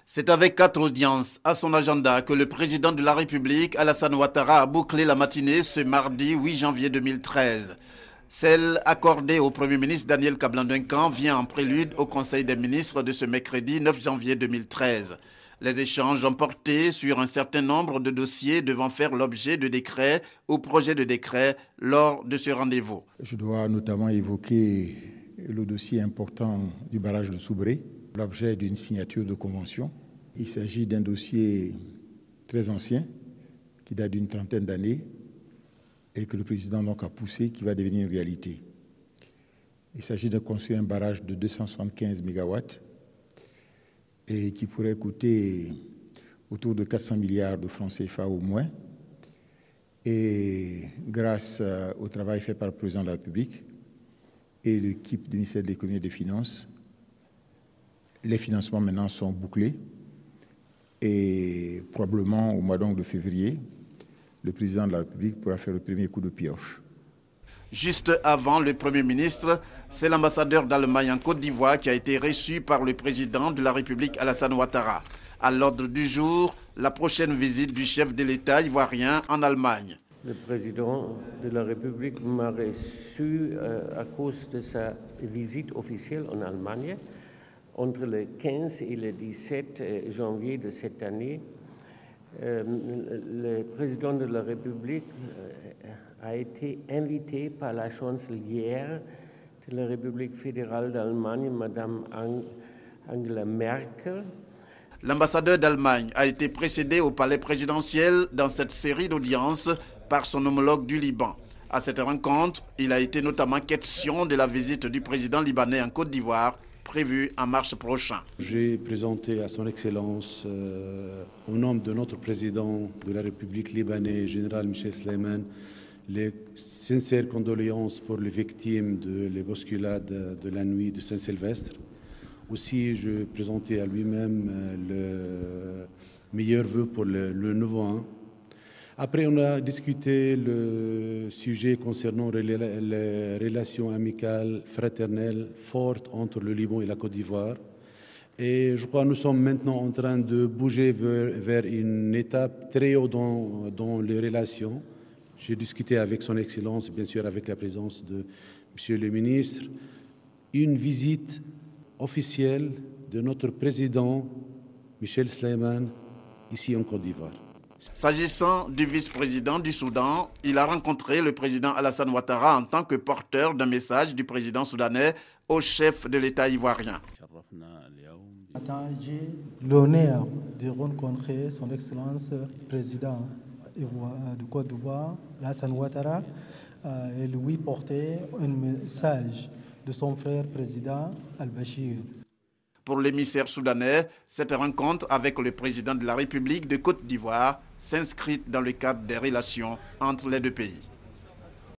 C'est avec 4 audiences à son agenda que le président de la République, Alassane Ouattara, a bouclé la matinée ce mardi 8 janvier 2013. Celle accordée au Premier ministre Daniel Kablan-Duncan vient en prélude au Conseil des ministres de ce mercredi 9 janvier 2013. Les échanges ont porté sur un certain nombre de dossiers devant faire l'objet de décrets ou projets de décrets lors de ce rendez-vous. Je dois notamment évoquer le dossier important du barrage de Soubré, l'objet d'une signature de convention. Il s'agit d'un dossier très ancien, qui date d'une trentaine d'années, et que le président donc a poussé, qui va devenir une réalité. Il s'agit de construire un barrage de 275 MW et qui pourrait coûter autour de 400 milliards de francs CFA au moins. Et grâce au travail fait par le président de la République et l'équipe du ministère de l'Économie et des Finances, les financements maintenant sont bouclés et probablement au mois donc de février, le président de la République pourra faire le premier coup de pioche. Juste avant le Premier ministre, c'est l'ambassadeur d'Allemagne en Côte d'Ivoire qui a été reçu par le président de la République Alassane Ouattara. À l'ordre du jour, la prochaine visite du chef de l'État ivoirien en Allemagne. Le président de la République m'a reçu à cause de sa visite officielle en Allemagne entre le 15 et le 17 janvier de cette année. Le président de la République a été invité par la chancelière de la République fédérale d'Allemagne, Madame Angela Merkel. L'ambassadeur d'Allemagne a été précédé au palais présidentiel dans cette série d'audiences par son homologue du Liban. À cette rencontre, il a été notamment question de la visite du président libanais en Côte d'Ivoire, prévue en mars prochain. J'ai présenté à son Excellence, au nom de notre président de la République libanaise, général Michel Sleiman, les sincères condoléances pour les victimes de la bousculade de la nuit de Saint-Sylvestre. Aussi, je présentais à lui-même le meilleur vœu pour le nouveau an. Après, on a discuté le sujet concernant les relations amicales, fraternelles, fortes entre le Liban et la Côte d'Ivoire. Et je crois que nous sommes maintenant en train de bouger vers une étape très haute dans les relations. J'ai discuté avec son Excellence, bien sûr avec la présence de Monsieur le ministre, une visite officielle de notre président Michel Sleiman ici en Côte d'Ivoire. S'agissant du vice-président du Soudan, il a rencontré le président Alassane Ouattara en tant que porteur d'un message du président soudanais au chef de l'État ivoirien. J'ai l'honneur de rencontrer son Excellence président de Côte d'Ivoire, Alassane Ouattara, et lui porter un message de son frère président Al-Bachir. Pour l'émissaire soudanais, cette rencontre avec le président de la République de Côte d'Ivoire s'inscrit dans le cadre des relations entre les deux pays.